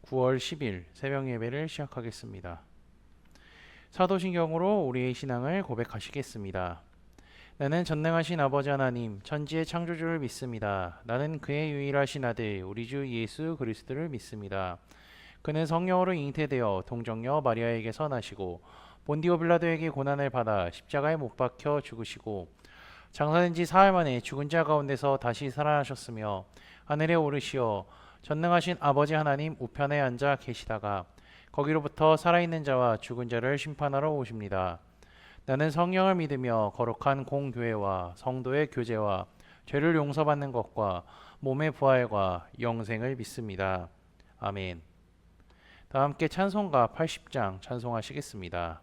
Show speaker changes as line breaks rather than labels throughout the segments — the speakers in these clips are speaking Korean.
9월 10일 새벽 예배를 시작하겠습니다. 사도신경으로 우리의 신앙을 고백하시겠습니다. 나는 전능하신 아버지 하나님, 천지의 창조주를 믿습니다. 나는 그의 유일하신 아들, 우리 주 예수 그리스도를 믿습니다. 그는 성령으로 잉태되어 동정녀 마리아에게서 나시고 본디오 빌라도에게 고난을 받아 십자가에 못 박혀 죽으시고 장사된 지 사흘 만에 죽은 자 가운데서 다시 살아나셨으며 하늘에 오르시어 전능하신 아버지 하나님 우편에 앉아 계시다가 거기로부터 살아있는 자와 죽은 자를 심판하러 오십니다. 나는 성령을 믿으며 거룩한 공교회와 성도의 교제와 죄를 용서받는 것과 몸의 부활과 영생을 믿습니다. 아멘. 다 함께 찬송가 80장 찬송하시겠습니다.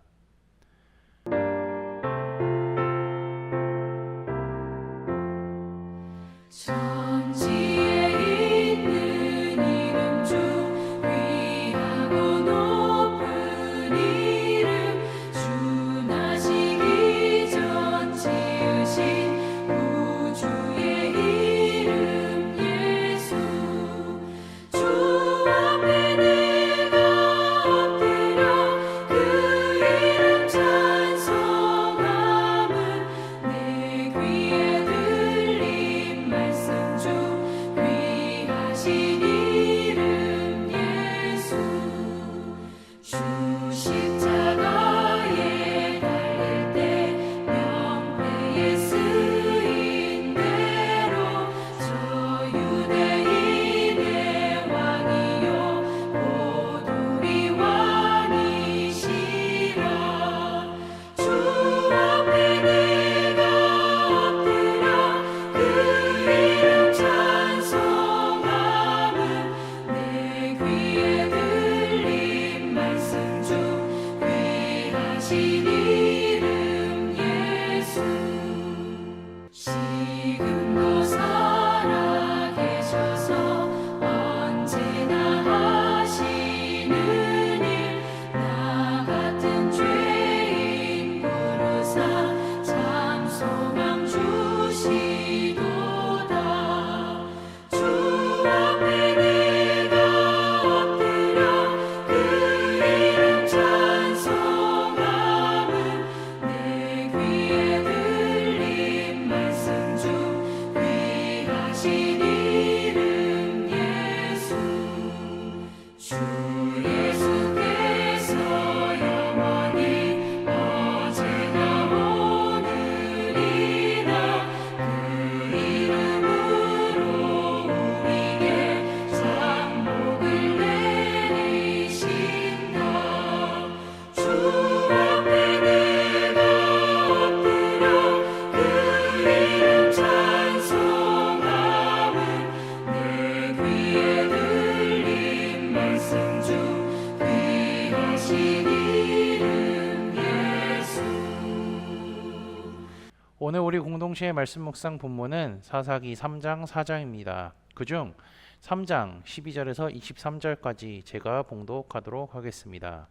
오늘 우리 공동체의 말씀 묵상 본문은 사사기 3장 4장입니다. 그중 3장 12절에서 23절까지 제가 봉독하도록 하겠습니다.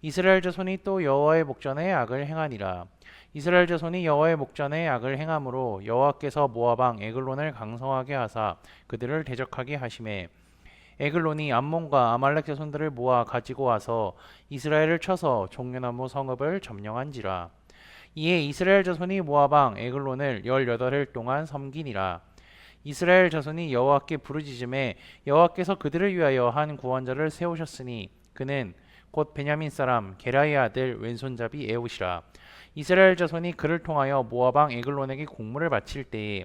이스라엘 자손이 또 여호와의 목전에 악을 행하니라. 이스라엘 자손이 여호와의 목전에 악을 행함으로 여호와께서 모압 왕 에글론을 강성하게 하사 그들을 대적하게 하심에 에글론이 암몬과 아말렉 자손들을 모아 가지고 와서 이스라엘을 쳐서 종려나무 성읍을 점령한지라. 이에 이스라엘 자손이 모압 왕 에글론을 18일 동안 섬기니라. 이스라엘 자손이 여호와께 부르짖음에 여호와께서 그들을 위하여 한 구원자를 세우셨으니 그는 곧 베냐민 사람 게라의 아들 왼손잡이 에웃이라. 이스라엘 자손이 그를 통하여 모압 왕 에글론에게 공물을 바칠 때에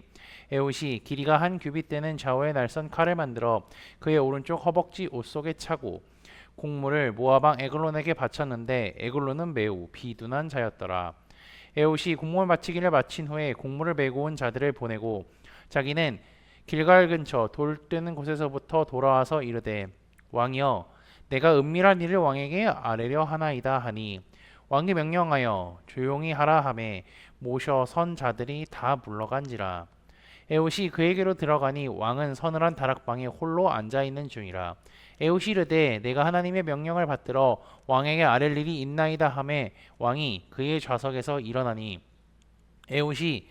에웃이 길이가 한 규빗 되는 좌우에 날선 칼을 만들어 그의 오른쪽 허벅지 옷 속에 차고 공물을 모압 왕 에글론에게 바쳤는데 에글론은 매우 비둔한 자였더라. 에웃이 공물 바치기를 마친 후에 공물을 메고 온 자들을 보내고 자기는 길갈 근처 돌 뜨는 곳에서부터 돌아와서 이르되 왕이여 내가 은밀한 일을 왕에게 아뢰려 하나이다 하니 왕이 명령하여 조용히 하라 하매 모셔 선 자들이 다 물러간지라. 에웃이 그에게로 들어가니 왕은 서늘한 다락방에 홀로 앉아있는 중이라. 에웃이 이르되 내가 하나님의 명령을 받들어 왕에게 아랠 일이 있나이다 하매 왕이 그의 좌석에서 일어나니 에웃이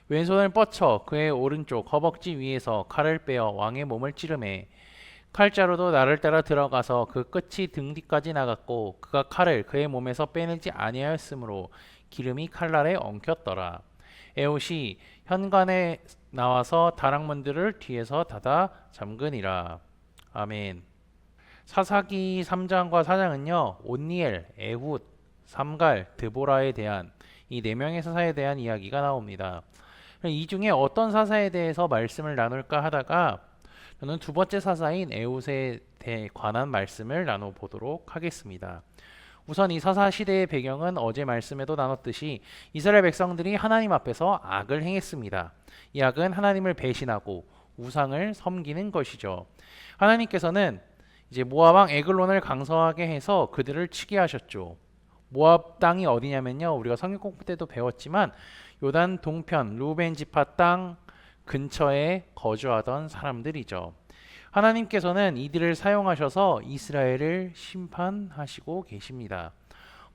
왼손을 뻗쳐 그의 오른쪽 허벅지 위에서 칼을 빼어 왕의 몸을 찌르매 칼자루도 나를 따라 들어가서 그 끝이 등 뒤까지 나갔고 그가 칼을 그의 몸에서 빼내지 아니하였으므로 기름이 칼날에 엉켰더라. 에훗이 현관에 나와서 다락문들을 뒤에서 닫아 잠그니라. 아멘. 사사기 3장과 4장은요, 온니엘, 에훗, 삼갈, 드보라에 대한 이 네 명의 사사에 대한 이야기가 나옵니다. 이 중에 어떤 사사에 대해서 말씀을 나눌까 하다가 저는 두 번째 사사인 에훗에 대해 관한 말씀을 나눠보도록 하겠습니다. 우선 이 사사 시대의 배경은 어제 말씀에도 나눴듯이 이스라엘 백성들이 하나님 앞에서 악을 행했습니다. 이 악은 하나님을 배신하고 우상을 섬기는 것이죠. 하나님께서는 이제 모압 왕 에글론을 강성하게 해서 그들을 치게 하셨죠. 모압 땅이 어디냐면요, 우리가 성경 공부 때도 배웠지만 요단 동편 루벤 지파 땅 근처에 거주하던 사람들이죠. 하나님께서는 이들을 사용하셔서 이스라엘을 심판하시고 계십니다.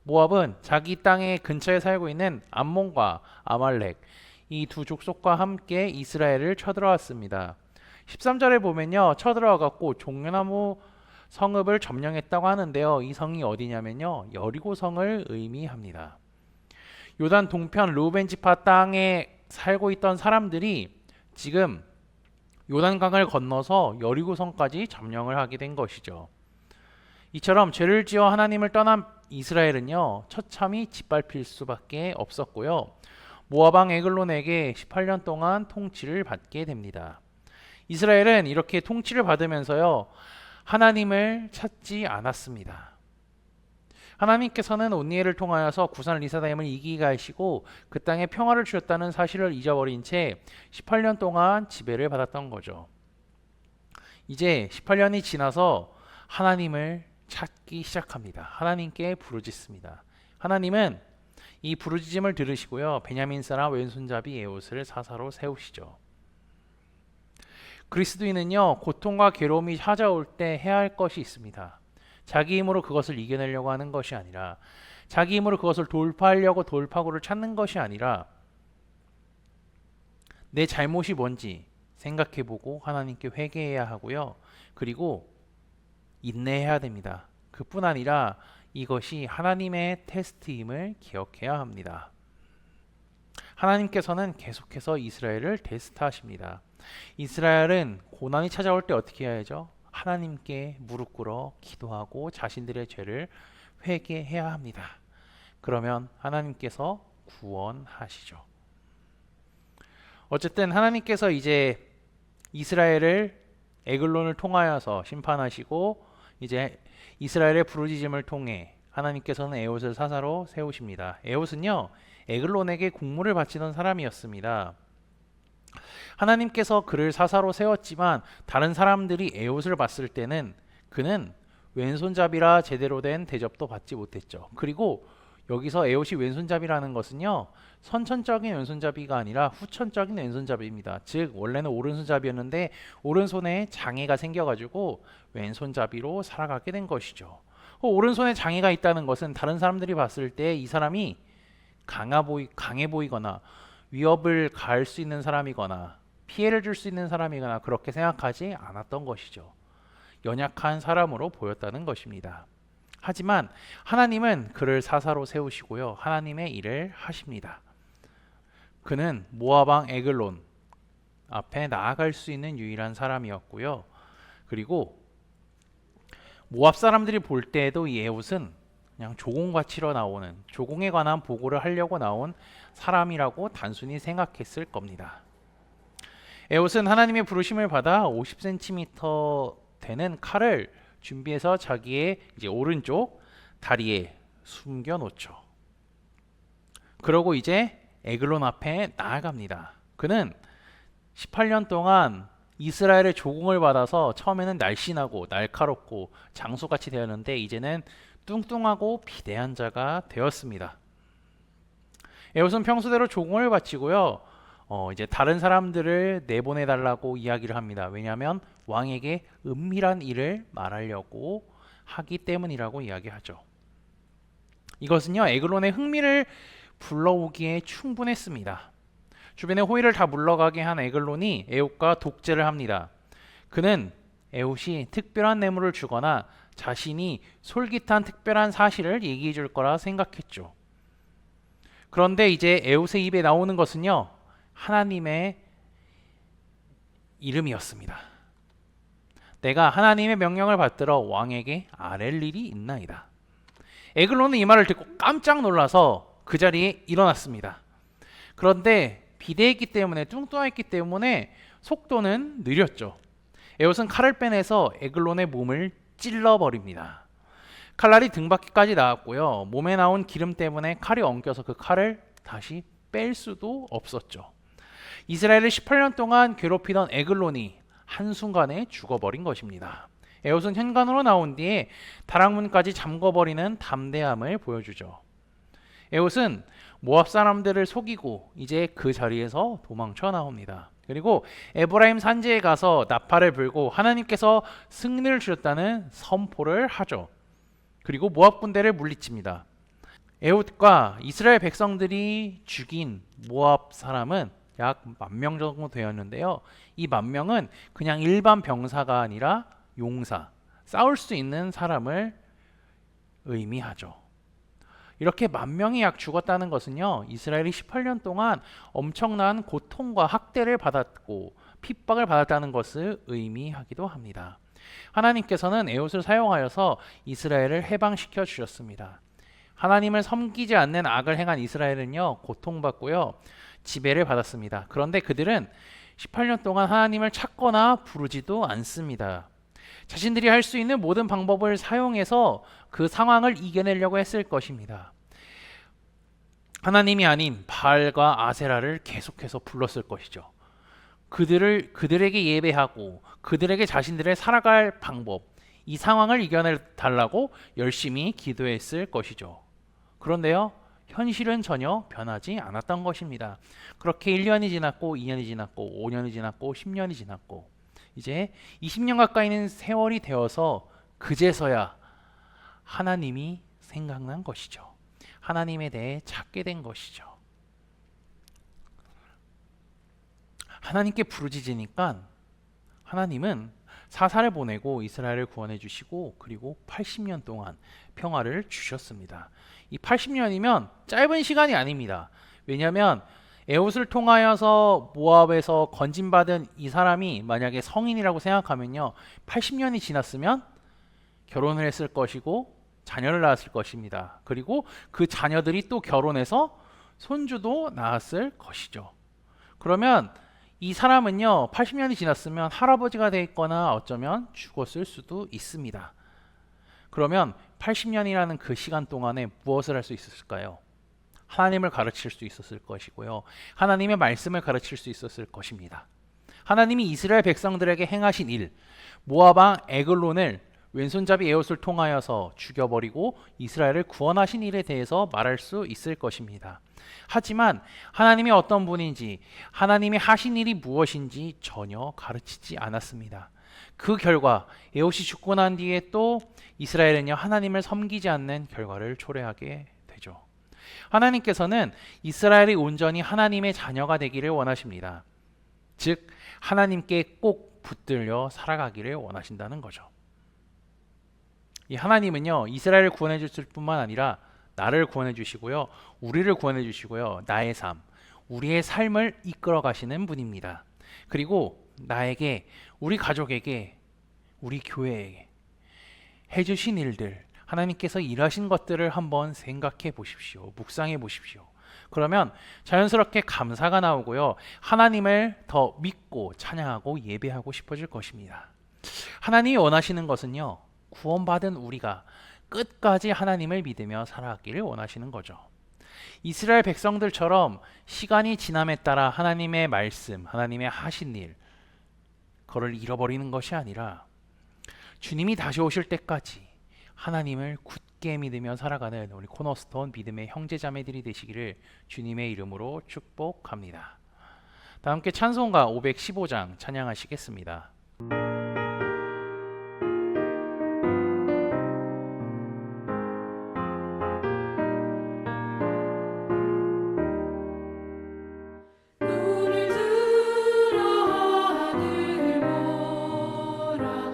모압은 자기 땅의 근처에 살고 있는 암몬과 아말렉 이 두 족속과 함께 이스라엘을 쳐들어왔습니다. 13절에 보면요, 쳐들어와갖고 종려나무 성읍을 점령했다고 하는데요, 이 성이 어디냐면요, 여리고 성을 의미합니다. 요단 동편 르우벤 지파 땅에 살고 있던 사람들이 지금 요단강을 건너서 여리고성까지 점령을 하게 된 것이죠. 이처럼 죄를 지어 하나님을 떠난 이스라엘은요, 처참히 짓밟힐 수밖에 없었고요. 모압 왕 에글론에게 18년 동안 통치를 받게 됩니다. 이스라엘은 이렇게 통치를 받으면서요, 하나님을 찾지 않았습니다. 하나님께서는 온니엘을 통하여서 구산 리사다임을 이기게 하시고 그 땅에 평화를 주셨다는 사실을 잊어버린 채 18년 동안 지배를 받았던 거죠. 이제 18년이 지나서 하나님을 찾기 시작합니다. 하나님께 부르짖습니다. 하나님은 이 부르짖음을 들으시고요, 베냐민 사람 왼손잡이 에훗을 사사로 세우시죠. 그리스도인은요, 고통과 괴로움이 찾아올 때 해야 할 것이 있습니다. 자기 힘으로 그것을 이겨내려고 하는 것이 아니라, 자기 힘으로 그것을 돌파하려고 돌파구를 찾는 것이 아니라, 내 잘못이 뭔지 생각해보고 하나님께 회개해야 하고요. 그리고 인내해야 됩니다. 그뿐 아니라 이것이 하나님의 테스트임을 기억해야 합니다. 하나님께서는 계속해서 이스라엘을 테스트하십니다. 이스라엘은 고난이 찾아올 때 어떻게 해야죠? 하나님께 무릎 꿇어 기도하고 자신들의 죄를 회개해야 합니다. 그러면 하나님께서 구원하시죠. 어쨌든 하나님께서 이제 이스라엘을 에글론을 통하여서 심판하시고 이제 이스라엘의 부르짖음을 통해 하나님께서는 에훗을 사사로 세우십니다. 에훗은요, 에글론에게 국물을 바치던 사람이었습니다. 하나님께서 그를 사사로 세웠지만 다른 사람들이 에훗을 봤을 때는 그는 왼손잡이라 제대로 된 대접도 받지 못했죠. 그리고 여기서 에훗이 왼손잡이라는 것은요, 선천적인 왼손잡이가 아니라 후천적인 왼손잡이입니다. 즉 원래는 오른손잡이였는데 오른손에 장애가 생겨가지고 왼손잡이로 살아가게 된 것이죠. 오른손에 장애가 있다는 것은 다른 사람들이 봤을 때 이 사람이 강해 보이거나 위협을 가할 수 있는 사람이거나 피해를 줄 수 있는 사람이거나 그렇게 생각하지 않았던 것이죠. 연약한 사람으로 보였다는 것입니다. 하지만 하나님은 그를 사사로 세우시고요, 하나님의 일을 하십니다. 그는 모압 왕 에글론 앞에 나아갈 수 있는 유일한 사람이었고요. 그리고 모압 사람들이 볼 때에도 이 에훗은 그냥 조공과 치러 나오는, 조공에 관한 보고를 하려고 나온 사람이라고 단순히 생각했을 겁니다. 에훗은 하나님의 부르심을 받아 50cm 되는 칼을 준비해서 자기의 이제 오른쪽 다리에 숨겨 놓죠. 그러고 이제 에글론 앞에 나아갑니다. 그는 18년 동안 이스라엘의 조공을 받아서 처음에는 날씬하고 날카롭고 장수같이 되었는데 이제는 뚱뚱하고 비대한 자가 되었습니다. 에훗은 평소대로 조공을 바치고요, 이제 다른 사람들을 내보내 달라고 이야기를 합니다. 왜냐하면 왕에게 은밀한 일을 말하려고 하기 때문이라고 이야기하죠. 이것은요, 에글론의 흥미를 불러오기에 충분했습니다. 주변의 호의를 다 물러가게 한 에글론이 에훗과 독재를 합니다. 그는 에훗이 특별한 뇌물을 주거나 자신이 솔깃한 특별한 사실을 얘기해 줄 거라 생각했죠. 그런데 이제 에훗의 입에 나오는 것은요, 하나님의 이름이었습니다. 내가 하나님의 명령을 받들어 왕에게 아랠 일이 있나이다. 에글론은 이 말을 듣고 깜짝 놀라서 그 자리에 일어났습니다. 그런데 비대했기 때문에, 뚱뚱했기 때문에 속도는 느렸죠. 에훗은 칼을 빼내서 에글론의 몸을 찔러버립니다. 칼날이 등바퀴까지 나왔고요. 몸에 나온 기름 때문에 칼이 엉켜서 그 칼을 다시 뺄 수도 없었죠. 이스라엘을 18년 동안 괴롭히던 에글론이 한순간에 죽어버린 것입니다. 에훗은 현관으로 나온 뒤에 다락문까지 잠궈버리는 담대함을 보여주죠. 에훗은 모압 사람들을 속이고 이제 그 자리에서 도망쳐 나옵니다. 그리고 에브라임 산지에 가서 나팔을 불고 하나님께서 승리를 주셨다는 선포를 하죠. 그리고 모압 군대를 물리칩니다. 에훗과 이스라엘 백성들이 죽인 모압 사람은 약 10,000명 정도 되었는데요. 이 10,000명은 그냥 일반 병사가 아니라 용사, 싸울 수 있는 사람을 의미하죠. 이렇게 10,000명이 약 죽었다는 것은요, 이스라엘이 18년 동안 엄청난 고통과 학대를 받았고 핍박을 받았다는 것을 의미하기도 합니다. 하나님께서는 에훗을 사용하여서 이스라엘을 해방시켜 주셨습니다. 하나님을 섬기지 않는 악을 행한 이스라엘은요, 고통받고요, 지배를 받았습니다. 그런데 그들은 18년 동안 하나님을 찾거나 부르지도 않습니다. 자신들이 할 수 있는 모든 방법을 사용해서 그 상황을 이겨내려고 했을 것입니다. 하나님이 아닌 바알과 아세라를 계속해서 불렀을 것이죠. 그들에게 예배하고 그들에게 자신들의 살아갈 방법, 이 상황을 이겨내 달라고 열심히 기도했을 것이죠. 그런데요, 현실은 전혀 변하지 않았던 것입니다. 그렇게 1년이 지났고 2년이 지났고 5년이 지났고 10년이 지났고 이제 20년 가까이는 세월이 되어서 그제서야 하나님이 생각난 것이죠. 하나님에 대해 찾게 된 것이죠. 하나님께 부르짖으니까 하나님은 사사를 보내고 이스라엘을 구원해 주시고 그리고 80년 동안 평화를 주셨습니다. 이 80년이면 짧은 시간이 아닙니다. 왜냐하면 에훗을 통하여서 모압에서 건진받은 이 사람이 만약에 성인이라고 생각하면요, 80년이 지났으면 결혼을 했을 것이고 자녀를 낳았을 것입니다. 그리고 그 자녀들이 또 결혼해서 손주도 낳았을 것이죠. 그러면 이 사람은요, 80년이 지났으면 할아버지가 돼 있거나 어쩌면 죽었을 수도 있습니다. 그러면 80년이라는 그 시간 동안에 무엇을 할 수 있었을까요? 하나님을 가르칠 수 있었을 것이고요. 하나님의 말씀을 가르칠 수 있었을 것입니다. 하나님이 이스라엘 백성들에게 행하신 일, 모압 왕 에글론을 왼손잡이 에훗을 통하여서 죽여버리고 이스라엘을 구원하신 일에 대해서 말할 수 있을 것입니다. 하지만 하나님이 어떤 분인지, 하나님이 하신 일이 무엇인지 전혀 가르치지 않았습니다. 그 결과 에훗이 죽고 난 뒤에 또 이스라엘은요, 하나님을 섬기지 않는 결과를 초래하게 되죠. 하나님께서는 이스라엘이 온전히 하나님의 자녀가 되기를 원하십니다. 즉 하나님께 꼭 붙들려 살아가기를 원하신다는 거죠. 이 하나님은요, 이스라엘을 구원해 주실 뿐만 아니라 나를 구원해 주시고요, 우리를 구원해 주시고요, 나의 삶, 우리의 삶을 이끌어 가시는 분입니다. 그리고 나에게, 우리 가족에게, 우리 교회에게 해주신 일들, 하나님께서 일하신 것들을 한번 생각해 보십시오. 묵상해 보십시오. 그러면 자연스럽게 감사가 나오고요, 하나님을 더 믿고 찬양하고 예배하고 싶어질 것입니다. 하나님이 원하시는 것은요, 구원받은 우리가 끝까지 하나님을 믿으며 살아가기를 원하시는 거죠. 이스라엘 백성들처럼 시간이 지남에 따라 하나님의 말씀, 하나님의 하신 일, 그걸 잃어버리는 것이 아니라 주님이 다시 오실 때까지 하나님을 굳게 믿으며 살아가는 우리 코너스톤 믿음의 형제자매들이 되시기를 주님의 이름으로 축복합니다. 다 함께 찬송가 515장 찬양하시겠습니다.
눈을 들어 하늘 보라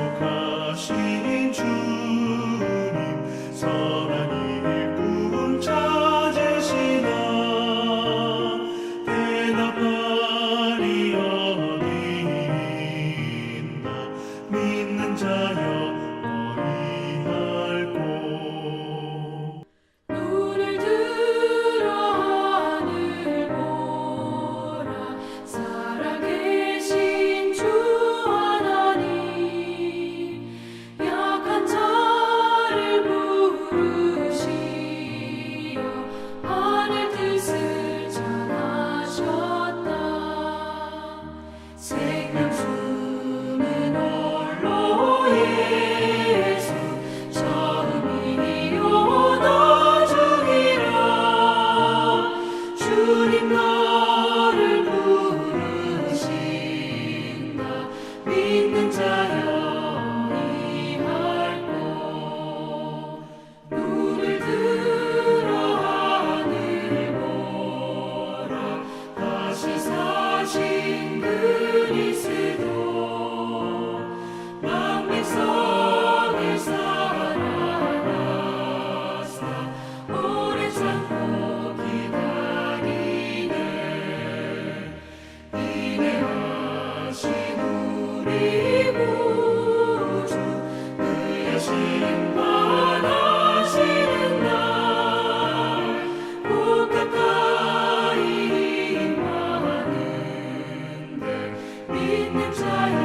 약속하신 주님 선한 일꾼 찾으시나 대답하리 어디있나 믿는 자여 어이할꼬
눈을 들어 하늘 보라 살아계신 주 하나님 약한 자를 부르시어 하늘 뜻을 전하셨다 생명 주는 홀로 예수 처음이요 나중이라 주님 너를 부르신다 믿는 자여 이할꼬 눈을 들어 하늘 보라 다시 사신 그리스도 만백성을 살아나사 오래 참고 기다리네 인내하신 우리 구주 그의 심판하시는 날곧 가까이 임하는데 믿는 자여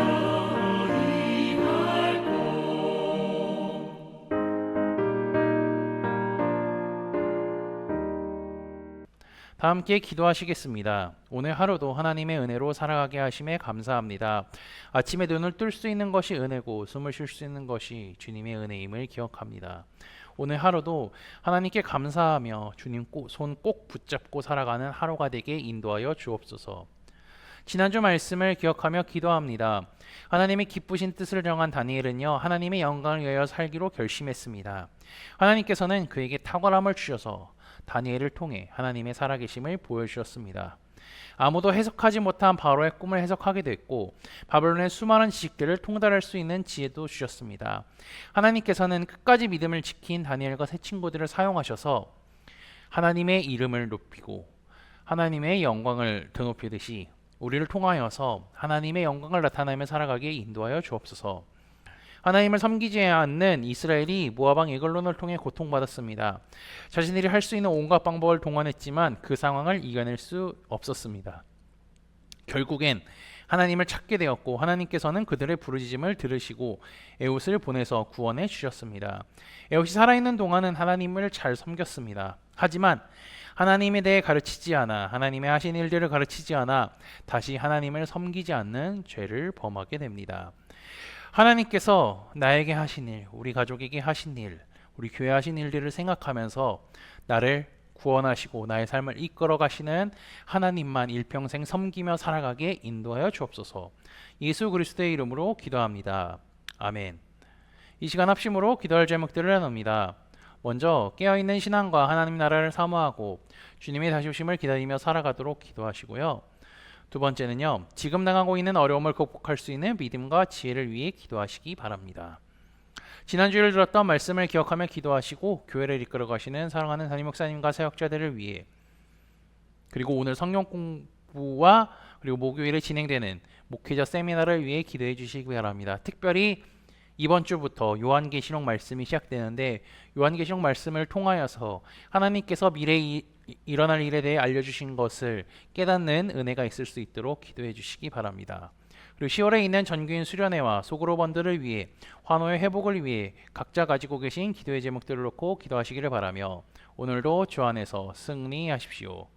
이할꼬
다 함께 기도하시겠습니다. 오늘 하루도 하나님의 은혜로 살아가게 하심에 감사합니다. 아침에 눈을 뜰 수 있는 것이 은혜고 숨을 쉴 수 있는 것이 주님의 은혜임을 기억합니다. 오늘 하루도 하나님께 감사하며 주님 손 꼭 붙잡고 살아가는 하루가 되게 인도하여 주옵소서. 지난주 말씀을 기억하며 기도합니다. 하나님의 기쁘신 뜻을 정한 다니엘은요, 하나님의 영광을 위하여 살기로 결심했습니다. 하나님께서는 그에게 탁월함을 주셔서 다니엘을 통해 하나님의 살아계심을 보여주셨습니다. 아무도 해석하지 못한 바로의 꿈을 해석하게 됐고 바벨론의 수많은 지식들을 통달할 수 있는 지혜도 주셨습니다. 하나님께서는 끝까지 믿음을 지킨 다니엘과 세 친구들을 사용하셔서 하나님의 이름을 높이고 하나님의 영광을 드높이듯이 우리를 통하여서 하나님의 영광을 나타내며 살아가게 인도하여 주옵소서. 하나님을 섬기지 않는 이스라엘이 모압 왕 에글론을 통해 고통받았습니다. 자신들이 할 수 있는 온갖 방법을 동원했지만 그 상황을 이겨낼 수 없었습니다. 결국엔 하나님을 찾게 되었고 하나님께서는 그들의 부르짖음을 들으시고 에훗을 보내서 구원해 주셨습니다. 에훗이 살아있는 동안은 하나님을 잘 섬겼습니다. 하지만 하나님에 대해 가르치지 않아 하나님의 하신 일들을 가르치지 않아 다시 하나님을 섬기지 않는 죄를 범하게 됩니다. 하나님께서 나에게 하신 일, 우리 가족에게 하신 일, 우리 교회 하신 일들을 생각하면서 나를 구원하시고 나의 삶을 이끌어 가시는 하나님만 일평생 섬기며 살아가게 인도하여 주옵소서. 예수 그리스도의 이름으로 기도합니다. 아멘. 이 시간 합심으로 기도할 제목들을 나눕니다. 먼저 깨어있는 신앙과 하나님 나라를 사모하고 주님의 다시 오심을 기다리며 살아가도록 기도하시고요. 두 번째는요, 지금 당하고 있는 어려움을 극복할 수 있는 믿음과 지혜를 위해 기도하시기 바랍니다. 지난주에 들었던 말씀을 기억하며 기도하시고 교회를 이끌어 가시는 사랑하는 담임 목사님과 사역자들을 위해, 그리고 오늘 성경 공부와 그리고 목요일에 진행되는 목회자 세미나를 위해 기도해 주시기 바랍니다. 특별히 이번 주부터 요한계시록 말씀이 시작되는데 요한계시록 말씀을 통하여서 하나님께서 미래에 일어날 일에 대해 알려주신 것을 깨닫는 은혜가 있을 수 있도록 기도해 주시기 바랍니다. 그리고 10월에 있는 전교인 수련회와 소그룹원들을 위해 환호의 회복을 위해 각자 가지고 계신 기도의 제목들을 놓고 기도하시기를 바라며 오늘도 주 안에서 승리하십시오.